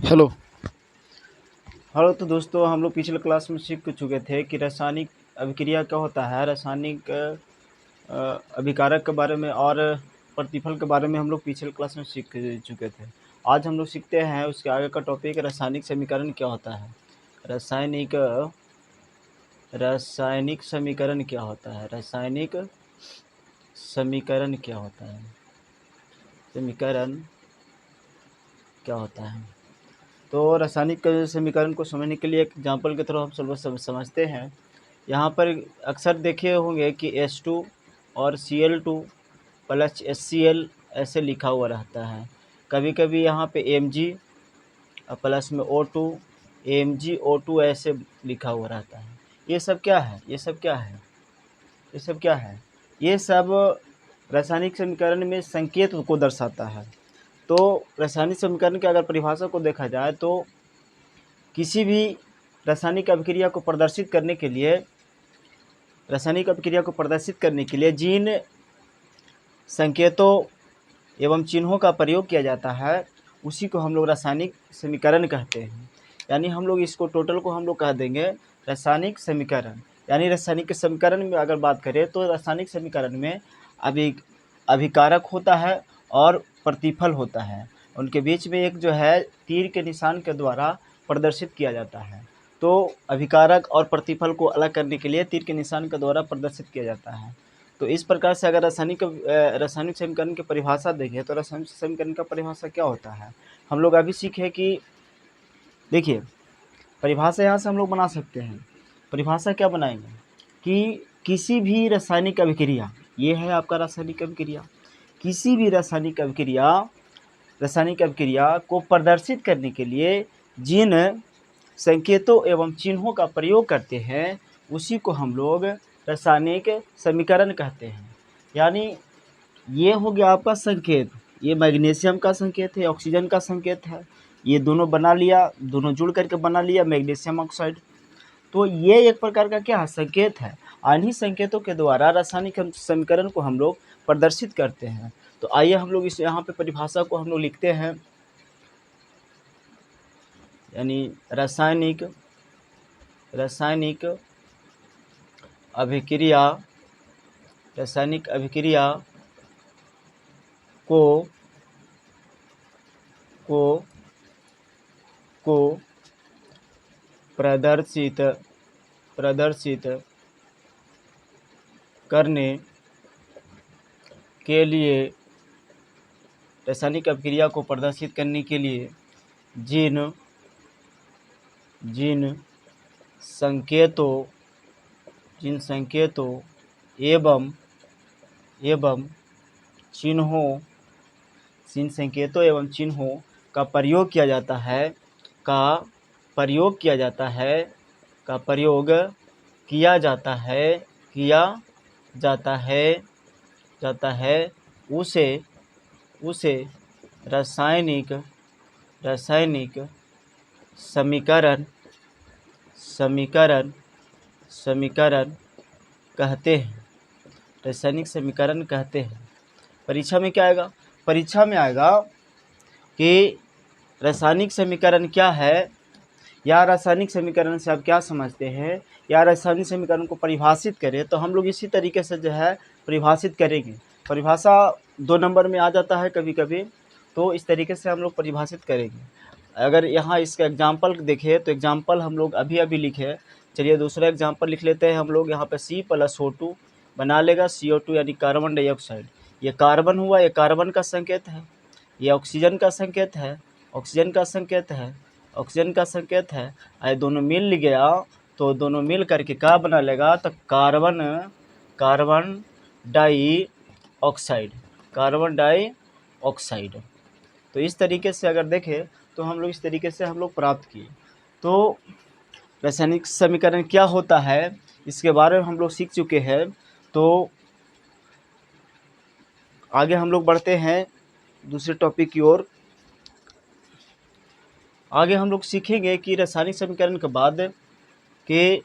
Hello. Hello तो दोस्तों, हम लोग पिछले क्लास में सीख चुके थे कि रासायनिक अभिक्रिया क्या होता है। रासायनिक अभिकारक के बारे में और प्रतिफल के बारे में हम लोग पिछले क्लास में सीख चुके थे। आज हम लोग सीखते हैं उसके आगे का टॉपिक, रासायनिक समीकरण क्या होता है। रासायनिक रासायनिक समीकरण क्या होता है। रासायनिक समीकरण क्या होता है। समीकरण क्या होता है। तो रासायनिक समीकरण को समझने के लिए एक एग्जाम्पल के थ्रू हम समझते हैं। यहाँ पर अक्सर देखे होंगे कि H2 और Cl2 प्लस HCl ऐसे लिखा हुआ रहता है। कभी कभी यहाँ पे Mg प्लस में O2 AmGO2 ऐसे लिखा हुआ रहता है। ये सब क्या है। ये सब क्या है। ये सब क्या है। ये सब रासायनिक समीकरण में संकेत को दर्शाता है। तो रासायनिक समीकरण की अगर परिभाषा को देखा जाए तो किसी भी रासायनिक अभिक्रिया को प्रदर्शित करने के लिए जिन संकेतों एवं चिन्हों का प्रयोग किया जाता है उसी को हम लोग रासायनिक समीकरण कहते हैं। यानी हम लोग इसको टोटल को हम लोग कह देंगे रासायनिक समीकरण। यानी रासायनिक समीकरण में अगर बात करें तो रासायनिक समीकरण में अभिकारक होता है और प्रतिफल होता है। उनके बीच में एक जो है तीर के निशान के द्वारा प्रदर्शित किया जाता है। तो अभिकारक और प्रतिफल को अलग करने के लिए तीर के निशान के द्वारा प्रदर्शित किया जाता है। तो इस प्रकार से अगर रासायनिक समीकरण की परिभाषा देखें तो रासायनिक समीकरण का परिभाषा क्या होता है। हम लोग अभी सीखे कि देखिए, परिभाषा यहाँ से हम लोग बना सकते हैं। परिभाषा क्या बनाएंगे कि किसी भी रासायनिक अभिक्रिया, ये है आपका रासायनिक अभिक्रिया, किसी भी रासायनिक अभिक्रिया को प्रदर्शित करने के लिए जिन संकेतों एवं चिन्हों का प्रयोग करते हैं उसी को हम लोग रासायनिक समीकरण कहते हैं। यानी ये हो गया आपका संकेत, ये मैग्नीशियम का संकेत है, ऑक्सीजन का संकेत है। ये दोनों बना लिया, दोनों जुड़ करके बना लिया मैग्नीशियम ऑक्साइड। तो ये एक प्रकार का क्या है, संकेत है। इन्हीं संकेतों के द्वारा रासायनिक समीकरण को हम लोग प्रदर्शित करते हैं। तो आइए हम लोग इस यहाँ पे परिभाषा को हम लोग लिखते हैं। यानी रासायनिक अभिक्रिया को प्रदर्शित करने के लिए, रासायनिक अभिक्रिया को प्रदर्शित करने के लिए जिन संकेतों एवं चिन्हों का प्रयोग किया जाता है उसे रासायनिक समीकरण कहते हैं। रासायनिक समीकरण कहते हैं। परीक्षा में क्या आएगा। परीक्षा में आएगा कि रासायनिक समीकरण क्या है, या रासायनिक समीकरण से आप क्या समझते हैं, या रासायनिक समीकरण को परिभाषित करें। तो हम लोग इसी तरीके से जो है परिभाषित करेंगे। परिभाषा 2 नंबर में आ जाता है कभी कभी, तो इस तरीके से हम लोग परिभाषित करेंगे। अगर यहाँ इसका एग्जाम्पल देखें तो एग्जाम्पल हम लोग अभी लिखे। चलिए दूसरा एग्जाम्पल लिख लेते हैं हम लोग। यहाँ पे C+O2 बना लेगा CO2 यानी कार्बन डाइऑक्साइड। ये कार्बन हुआ, ये कार्बन का संकेत है। ये ऑक्सीजन का संकेत है, ऑक्सीजन का संकेत है। ये दोनों मिल गया तो दोनों मिल करके क्या बना लेगा, तो कार्बन डाइऑक्साइड। तो इस तरीके से अगर देखें तो हम लोग इस तरीके से हम लोग प्राप्त किए। तो रासायनिक समीकरण क्या होता है इसके बारे में हम लोग सीख चुके हैं। तो आगे हम लोग बढ़ते हैं दूसरे टॉपिक की ओर। आगे हम लोग सीखेंगे कि रासायनिक समीकरण के बाद कि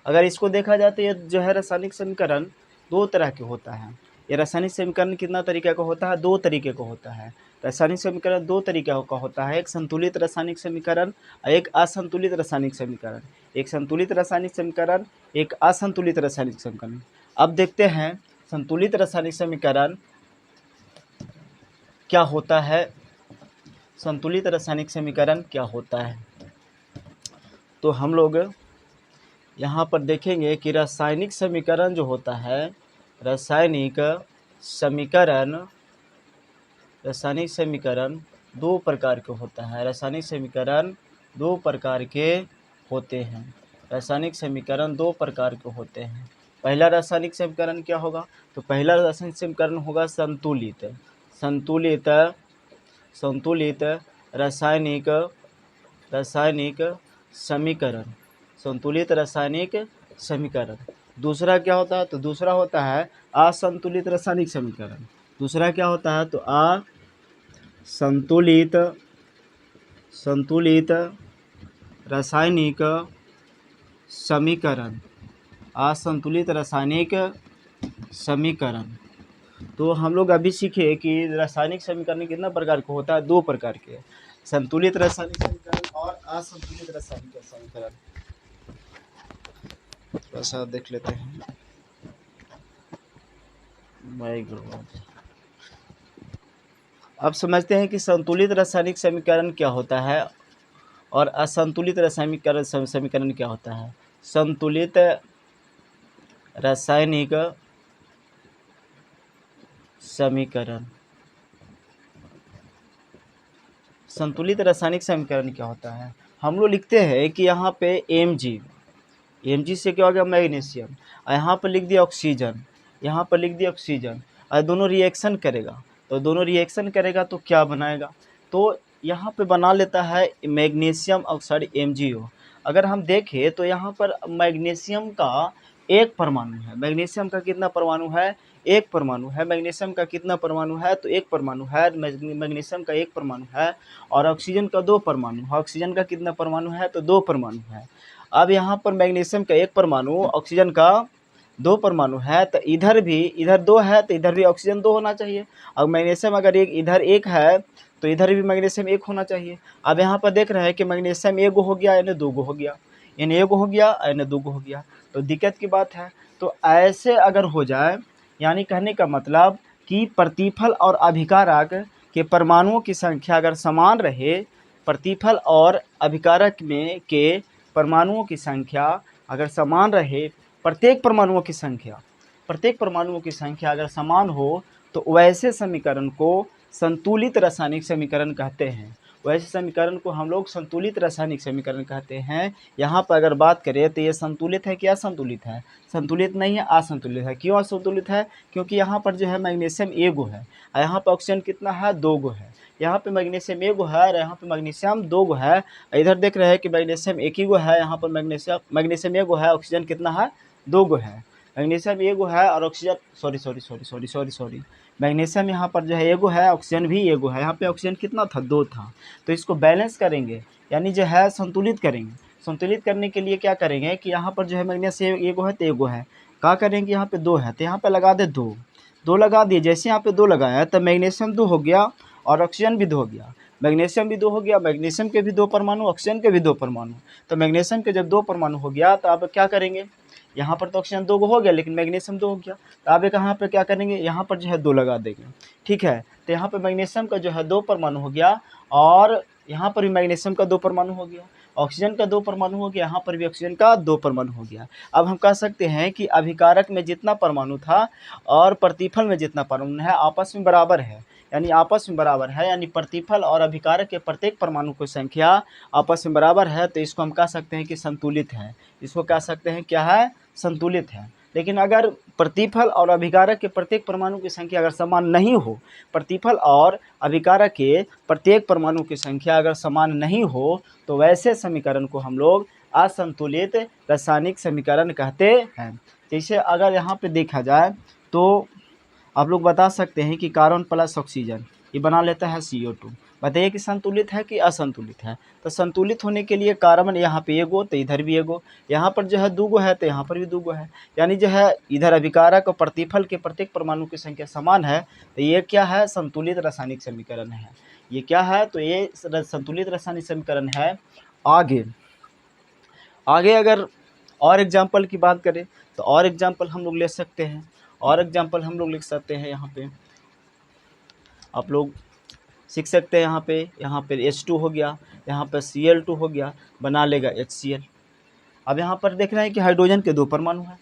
अगर इसको देखा जाए तो ये जो है रासायनिक समीकरण 2 तरह के होता है। ये रासायनिक समीकरण कितना तरीके का होता है, 2 तरीके का होता है। रासायनिक समीकरण दो तरीके का होता है, एक संतुलित रासायनिक समीकरण और एक असंतुलित रासायनिक समीकरण। एक संतुलित रासायनिक समीकरण, एक असंतुलित रासायनिक समीकरण। अब देखते हैं संतुलित रासायनिक समीकरण क्या होता है। संतुलित रासायनिक समीकरण क्या होता है, तो हम लोग यहाँ पर देखेंगे कि रासायनिक समीकरण जो होता है, रासायनिक समीकरण दो प्रकार के होता है। रासायनिक समीकरण दो प्रकार के होते हैं। रासायनिक समीकरण दो प्रकार के होते हैं। पहला रासायनिक समीकरण क्या होगा, तो पहला रासायनिक समीकरण होगा संतुलित रासायनिक समीकरण, संतुलित रासायनिक समीकरण। दूसरा क्या होता है, तो दूसरा होता है असंतुलित रासायनिक समीकरण। दूसरा क्या होता है, तो असंतुलित रासायनिक समीकरण, असंतुलित रासायनिक समीकरण। तो हम लोग अभी सीखे कि रासायनिक समीकरण कितना प्रकार का होता है, दो प्रकार के, संतुलित रासायनिक समीकरण और असंतुलित रासायनिक समीकरण। थोड़ा सा देख लेते हैं। अब समझते हैं कि संतुलित रासायनिक समीकरण क्या होता है और असंतुलित रासायनिक समीकरण क्या होता है। संतुलित रासायनिक समीकरण, संतुलित रासायनिक समीकरण क्या होता है, हम लोग लिखते हैं कि यहाँ पे Mg से क्या हो गया, मैग्नीशियम, और यहाँ पर लिख दिया ऑक्सीजन, यहाँ पर लिख दिया ऑक्सीजन, और दोनों रिएक्शन करेगा, तो दोनों रिएक्शन करेगा तो क्या बनाएगा, तो यहाँ पे बना लेता है मैग्नीशियम ऑक्साइड MgO। अगर हम देखें तो यहाँ पर मैग्नीशियम का एक परमाणु है। मैग्नीशियम का कितना परमाणु है, एक परमाणु है। मैग्नीशियम का कितना परमाणु है, तो एक परमाणु है। मैग्नीशियम का एक परमाणु है। और ऑक्सीजन का दो परमाणु है। ऑक्सीजन का कितना परमाणु है, तो दो परमाणु है। अब यहाँ पर मैग्नीशियम का एक परमाणु, ऑक्सीजन का दो परमाणु है, तो इधर दो है तो इधर भी ऑक्सीजन दो होना चाहिए। और मैग्नीशियम अगर इधर एक है तो इधर भी मैग्नीशियम एक होना चाहिए। अब यहाँ पर देख रहे हैं कि मैग्नीशियम एगो हो गया, यानी दो गो हो गया, यानी एगो हो गया यानी दो गो हो गया, तो दिक्कत की बात है। तो ऐसे अगर हो जाए, यानी कहने का मतलब कि प्रतिफल और अभिकारक के परमाणुओं की संख्या अगर समान रहे, प्रतिफल और अभिकारक में के परमाणुओं की संख्या अगर समान रहे, प्रत्येक परमाणुओं की संख्या अगर समान हो, तो वैसे समीकरण को संतुलित रासायनिक समीकरण कहते हैं। वैसे समीकरण को हम लोग संतुलित रासायनिक समीकरण कहते हैं। यहाँ पर अगर बात करें तो ये संतुलित है कि असंतुलित है, संतुलित नहीं है, असंतुलित है। क्यों असंतुलित है, क्योंकि यहाँ पर जो है मैग्नीशियम एगो है और यहाँ पर ऑक्सीजन कितना है, दो गो है। यहाँ पे मैग्नीशियम एगो है और यहाँ पे मैग्नीशियम दो गो है। इधर देख रहे हैं कि मैग्नीशियम एक ही गो है, यहाँ पर मैग्नीशियम एगो है, ऑक्सीजन कितना है, दो गो है। मैग्नीशियम एगो है और ऑक्सीजन सॉरी मैग्नीशियम यहाँ पर जो है एगो है, ऑक्सीजन भी एगो है। यहाँ पे ऑक्सीजन कितना था, दो था। तो इसको बैलेंस करेंगे, यानी जो है संतुलित करेंगे। संतुलित करने के लिए क्या करेंगे कि यहाँ पर जो है मैग्नीशियम एगो है तो एगो है, क्या करेंगे, यहाँ पे दो है तो यहाँ पे लगा दे दो लगा दिए। जैसे यहाँ पे दो लगाया तो मैग्नीशियम दो हो गया और ऑक्सीजन भी दो हो गया। मैग्नीशियम भी दो हो गया, मैग्नीशियम के भी दो परमाणु, ऑक्सीजन के भी दो परमाणु। तो मैग्नीशियम के जब दो परमाणु हो गया तो अब क्या करेंगे, यहाँ पर तो ऑक्सीजन दो हो गया लेकिन मैग्नीशियम दो हो गया, तो अब यहाँ पे क्या करेंगे, यहाँ पर जो है दो लगा देंगे। ठीक है, तो यहाँ पे मैग्नीशियम का जो है दो परमाणु हो गया और यहाँ पर भी मैग्नीशियम का दो परमाणु हो गया, ऑक्सीजन का दो परमाणु हो गया, यहाँ पर भी ऑक्सीजन का दो परमाणु हो गया। अब हम कह सकते हैं कि अभिकारक में जितना परमाणु था और प्रतिफल में जितना परमाणु है आपस में बराबर है, यानी प्रतिफल और अभिकारक के प्रत्येक परमाणु की संख्या आपस में बराबर है। तो इसको हम कह सकते हैं कि संतुलित है। इसको कह सकते हैं क्या है, संतुलित है। लेकिन अगर प्रतिफल और अभिकारक के प्रत्येक परमाणु की संख्या अगर समान नहीं हो, प्रतिफल और अभिकारक के प्रत्येक परमाणु की संख्या अगर समान नहीं हो, तो वैसे समीकरण को हम लोग असंतुलित रासायनिक समीकरण कहते हैं। जैसे अगर यहाँ पे देखा जाए तो आप लोग बता सकते हैं कि कार्बन प्लस ऑक्सीजन ये बना लेता है CO2, बताइए कि संतुलित है कि असंतुलित है। तो संतुलित होने के लिए कार्बन यहाँ पे एगो तो इधर भी एगो, यहाँ पर जो है दूगो है तो यहाँ पर भी दूगो है, यानी जो है इधर अभिकारक और प्रतिफल के प्रत्येक परमाणु की संख्या समान है। तो ये क्या है, संतुलित रासायनिक समीकरण है। ये क्या है, तो ये संतुलित रासायनिक समीकरण है। आगे अगर और एग्जाम्पल की बात करें तो और एग्जाम्पल हम लोग ले सकते हैं, और एग्जाम्पल हम लोग लिख सकते हैं। यहाँ पे आप लोग सीख सकते हैं। यहाँ पे H2 हो गया, यहाँ पर Cl2 हो गया, बना लेगा HCl। अब यहाँ पर देख रहे हैं कि हाइड्रोजन के 2 परमाणु हैं।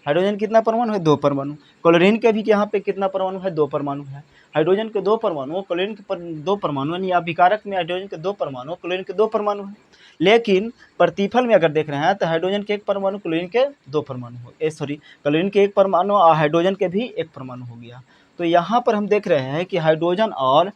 हाइड्रोजन कितना परमाणु है, 2 परमाणु। क्लोरीन के भी यहाँ पे कितना परमाणु है, 2 परमाणु है। हाइड्रोजन के 2 परमाणु, क्लोरीन के 2 परमाणु, यानी अभिकारक में हाइड्रोजन के 2 परमाणु, क्लोरीन के 2 परमाणु है। लेकिन प्रतिफल में अगर देख रहे हैं तो हाइड्रोजन के 1 परमाणु, क्लोरीन के 2 परमाणु क्लोरीन के 1 परमाणु और हाइड्रोजन के भी 1 परमाणु हो गया। तो यहाँ पर हम देख रहे हैं कि हाइड्रोजन और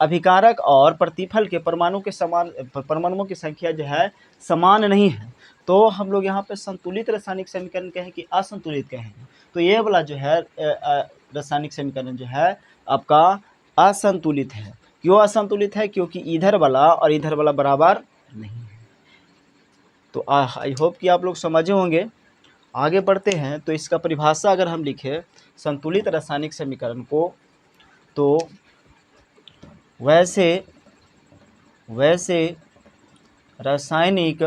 अभिकारक और प्रतिफल के परमाणु के समान, परमाणुओं की संख्या जो है समान नहीं है। तो हम लोग यहाँ पे संतुलित रासायनिक समीकरण कहें कि असंतुलित कहेंगे। तो ये वाला जो है रासायनिक समीकरण जो है आपका असंतुलित है। क्यों असंतुलित है, क्योंकि इधर वाला और इधर वाला बराबर नहीं है। तो आई होप कि आप लोग समझे होंगे। आगे बढ़ते हैं तो इसका परिभाषा अगर हम लिखें संतुलित रासायनिक समीकरण को, तो वैसे रासायनिक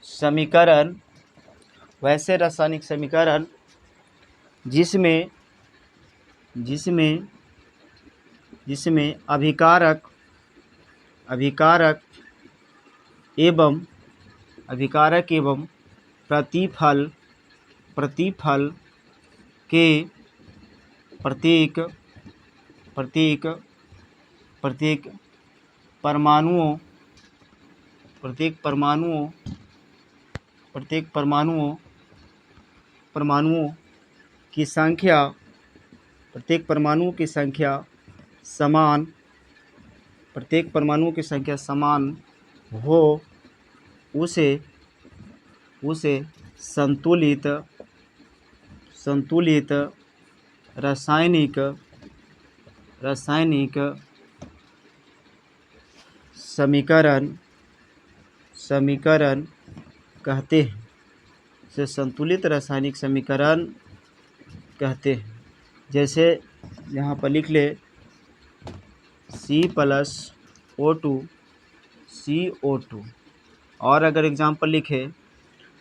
समीकरण जिसमें अभिकारक एवं प्रतिफल के प्रत्येक परमाणुओं की समान हो, उसे संतुलित रासायनिक समीकरण कहते हैं। से संतुलित रासायनिक समीकरण कहते हैं। जैसे यहाँ पर लिख ले C+O2 CO2, और अगर एग्जाम्पल लिखे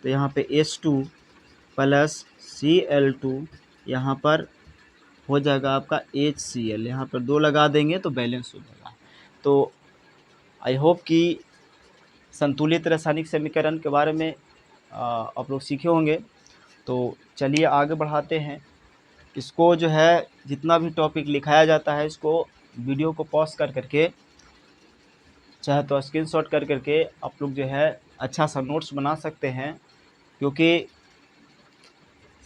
तो यहाँ पे H2 + Cl2, यहाँ पर हो जाएगा आपका HCl। यहाँ पर 2 लगा देंगे तो बैलेंस हो जाएगा। तो आई होप कि संतुलित रासायनिक समीकरण के बारे में आप लोग सीखे होंगे। तो चलिए आगे बढ़ाते हैं। इसको जो है जितना भी टॉपिक लिखाया जाता है, इसको वीडियो को पॉज कर करके, चाहे तो स्क्रीनशॉट कर करके आप लोग जो है अच्छा सा नोट्स बना सकते हैं। क्योंकि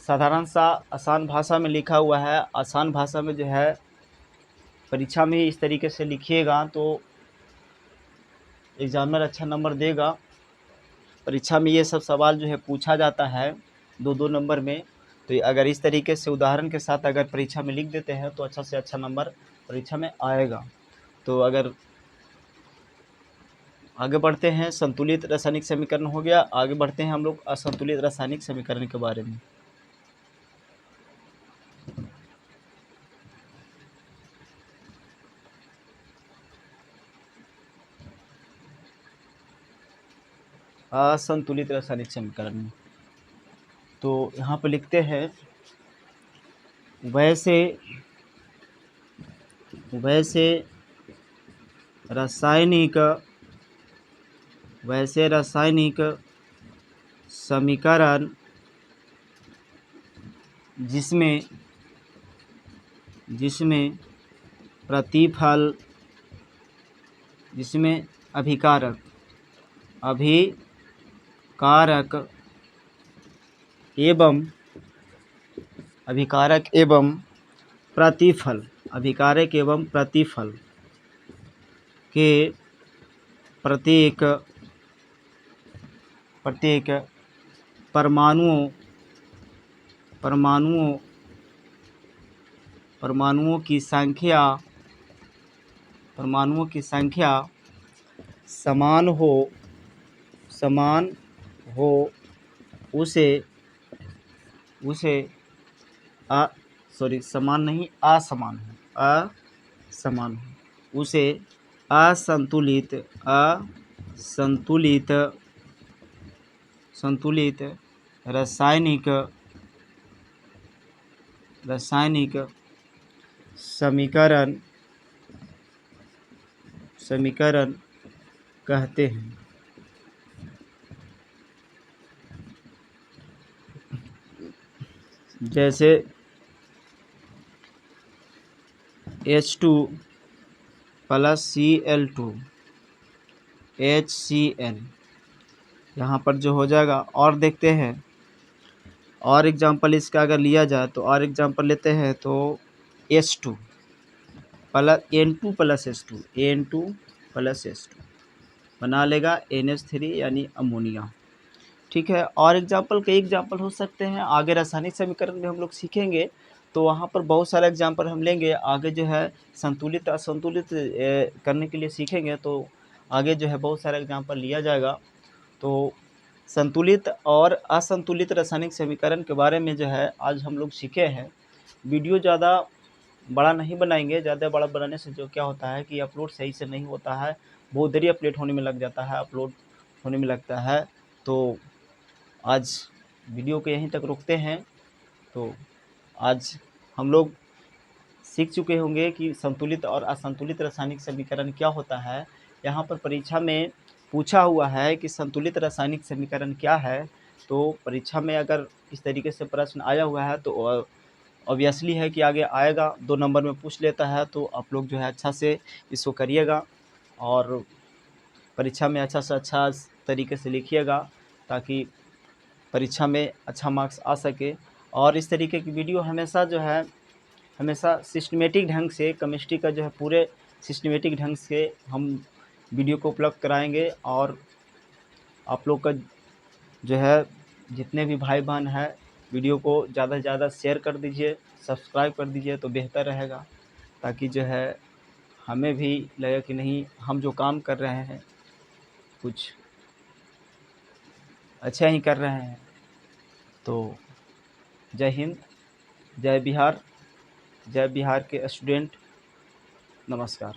साधारण सा आसान भाषा में लिखा हुआ है। आसान भाषा में जो है परीक्षा में इस तरीके से लिखिएगा तो एग्जामिनर अच्छा नंबर देगा। परीक्षा में ये सब सवाल जो है पूछा जाता है 2-2 नंबर में। तो अगर इस तरीके से उदाहरण के साथ अगर परीक्षा में लिख देते हैं तो अच्छा से अच्छा नंबर परीक्षा में आएगा। तो अगर आगे बढ़ते हैं, संतुलित रासायनिक समीकरण हो गया। आगे बढ़ते हैं हम लोग असंतुलित रासायनिक समीकरण के बारे में। असंतुलित रासायनिक समीकरण में तो यहाँ पर लिखते हैं वैसे रासायनिक समीकरण जिसमें प्रतिफल, जिसमें अभिकारक एवं प्रतिफल के प्रत्येक परमाणुओं परमाणुओं की संख्या समान हो उसे समान नहीं, असमान हो उसे असंतुलित रासायनिक समीकरण कहते हैं। जैसे H2 प्लस Cl2 HCl, यहाँ पर जो हो जाएगा। और देखते हैं और एग्जांपल इसका अगर लिया जाए तो और एग्जांपल लेते हैं तो H2 plus N2 plus H2 बना लेगा NH3 यानी अमोनिया। ठीक है, और कई एग्जांपल हो सकते हैं। आगे रासायनिक समीकरण में हम लोग सीखेंगे तो वहाँ पर बहुत सारे एग्जांपल हम लेंगे। आगे जो है संतुलित असंतुलित करने के लिए सीखेंगे तो आगे जो है बहुत सारे एग्जांपल लिया जाएगा। तो संतुलित और असंतुलित रासायनिक समीकरण के बारे में जो है आज हम लोग सीखे हैं। वीडियो ज़्यादा बड़ा नहीं बनाएंगे, ज़्यादा बड़ा बनाने से जो क्या होता है कि अपलोड सही से नहीं होता है, बहुत देरी अपलोड होने में लग जाता है, अपलोड होने में लगता है। तो आज वीडियो को यहीं तक रोकते हैं। तो आज हम लोग सीख चुके होंगे कि संतुलित और असंतुलित रासायनिक समीकरण क्या होता है। यहाँ पर परीक्षा में पूछा हुआ है कि संतुलित रासायनिक समीकरण क्या है। तो परीक्षा में अगर इस तरीके से प्रश्न आया हुआ है तो ऑब्वियसली है कि आगे आएगा, 2 नंबर में पूछ लेता है। तो आप लोग जो है अच्छा से इसको करिएगा और परीक्षा में अच्छा से अच्छा तरीके से लिखिएगा ताकि परीक्षा में अच्छा मार्क्स आ सके। और इस तरीके की वीडियो हमेशा सिस्टमेटिक ढंग से केमिस्ट्री का जो है पूरे सिस्टमेटिक ढंग से हम वीडियो को उपलब्ध कराएंगे। और आप लोग का जो है जितने भी भाई बहन हैं वीडियो को ज़्यादा से ज़्यादा शेयर कर दीजिए, सब्सक्राइब कर दीजिए तो बेहतर रहेगा, ताकि जो है हमें भी लगे कि नहीं हम जो काम कर रहे हैं कुछ अच्छा ही कर रहे हैं। तो जय हिंद, जय बिहार के स्टूडेंट, नमस्कार।